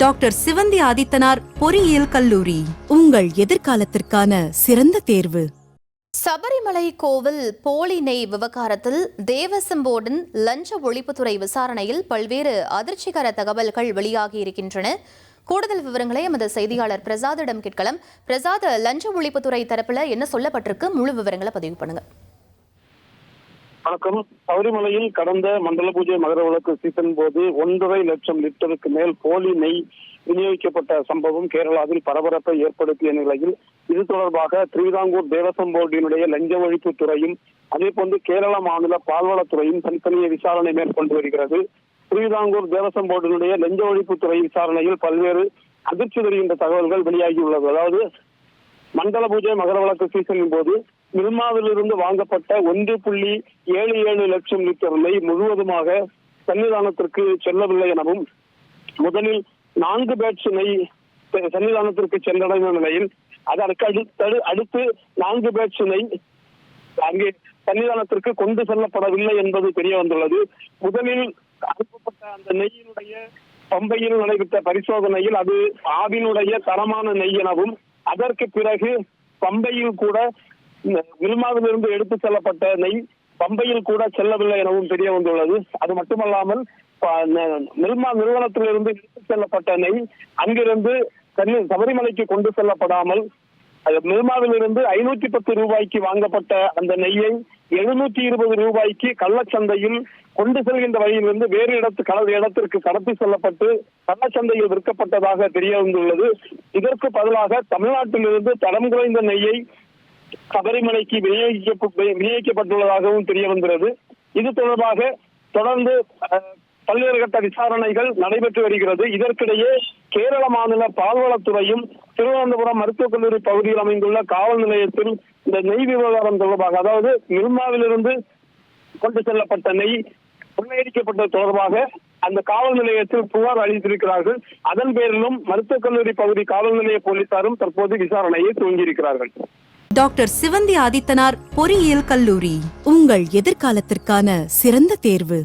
Doctor Sivanthi Adithanar பொறியியல் கல்லூரி உங்கள் எதிர்காலத்திற்கான சிறந்த தேர்வு. சபரிமலை கோவில் போலி நெய் விவகாரத்தில் தேவசம் போர்டின் லஞ்ச ஒழிப்புத்துறை விசாரணையில் பல்வேறு அதிர்ச்சிகர தகவல்கள் வெளியாகியிருக்கின்றன. கூடுதல் விவரங்களை எமது செய்தியாளர் பிரசாதிடம் கேட்கலாம். பிரசாத், லஞ்ச ஒழிப்புத்துறை தரப்புல என்ன சொல்லப்பட்டிருக்கு? முழு விவரங்களை பதிவு பண்ணுங்க. வணக்கம். சபரிமலையில் கடந்த மண்டல பூஜை மகர விளக்கு சீசன் போது 1.5 லட்சம் லிட்டருக்கு மேல் போலி நெய் விநியோகிக்கப்பட்ட சம்பவம் கேரளாவில் பரபரப்பை ஏற்படுத்திய நிலையில் இது தொடர்பாக திருவிதாங்கூர் தேவசம் போர்டினுடைய லஞ்ச ஒழிப்பு துறையும் அதே போன்று கேரள மாநில பால்வளத்துறையும் தனித்தனியே விசாரணை மேற்கொண்டு வருகிறது. திருவிதாங்கூர் தேவசம் போர்டினுடைய லஞ்ச ஒழிப்பு துறை விசாரணையில் பல்வேறு அதிர்ச்சி தருகின்ற தகவல்கள் வெளியாகியுள்ளது. அதாவது மண்டல பூஜை மகர விளக்கு சீசனின் போது மில்மாவிலிருந்து வாங்கப்பட்ட 1.77 லட்சம் லிட்டர் நெய் முழுவதுமாக சன்னிதானத்திற்கு செல்லவில்லை எனவும் முதலில் 4 பேட்ச் நெய் சன்னிதானத்திற்கு சென்றடைந்த நிலையில் அதற்கு அடுத்து 4 பேட்ச் நெய் அங்கே சன்னிதானத்திற்கு கொண்டு செல்லப்படவில்லை என்பது தெரிய வந்துள்ளது. முதலில் அனுப்பப்பட்ட அந்த நெய்யினுடைய பம்பையில் நடைபெற்ற பரிசோதனையில் அது ஆவினுடைய தரமான நெய் எனவும் அதற்கு பிறகு பம்பையில் கூட மில்மாவிலிருந்து எடுத்து செல்லப்பட்ட நெய் பம்பையில் கூட செல்லவில்லை எனவும் தெரிய வந்துள்ளது. அது மட்டுமல்லாமல் மில்மா நிறுவனத்திலிருந்து எடுத்து செல்லப்பட்ட நெய் அங்கிருந்து சபரிமலைக்கு கொண்டு செல்லப்படாமல் மில்மாவிலிருந்து 510 ரூபாய்க்கு வாங்கப்பட்ட அந்த நெய்யை 720 ரூபாய்க்கு கள்ளச்சந்தையில் கொண்டு செல்கின்ற வழியிலிருந்து வேறு இடத்திற்கு கடத்தி செல்லப்பட்டு கள்ளச்சந்தையில் விற்கப்பட்டதாக தெரிய வந்துள்ளது. இதற்கு பதிலாக தமிழ்நாட்டிலிருந்து தரம் குறைந்த நெய்யை சபரிமலைக்கு விநியோகிக்கப்பட்டுள்ளதாகவும் தெரிய வந்துள்ளது. இது தொடர்பாக தொடர்ந்து பல்வேறு கட்ட விசாரணைகள் நடைபெற்று வருகிறது. இதற்கிடையே கேரள மாநில பால்வளத்துறையும் திருவனந்தபுரம் மருத்துவக் கல்லூரி பகுதியில் அமைந்துள்ள காவல் நிலையத்தில் இந்த நெய் விவகாரம் தொடர்பாக, அதாவது மில்மாவிலிருந்து கொண்டு செல்லப்பட்ட நெய் கொள்ளையடிக்கப்பட்டது தொடர்பாக அந்த காவல் நிலையத்தில் புகார் அளித்திருக்கிறார்கள். அதன் பேரிலும் மருத்துவக் கல்லூரி பகுதி காவல் நிலைய போலீசாரும் தற்போது விசாரணையை துவங்கியிருக்கிறார்கள். டாக்டர் சிவந்தி ஆதித்தனார் பொறியியல் கல்லூரி உங்கள் எதிர்காலத்திற்கான சிறந்த தேர்வு.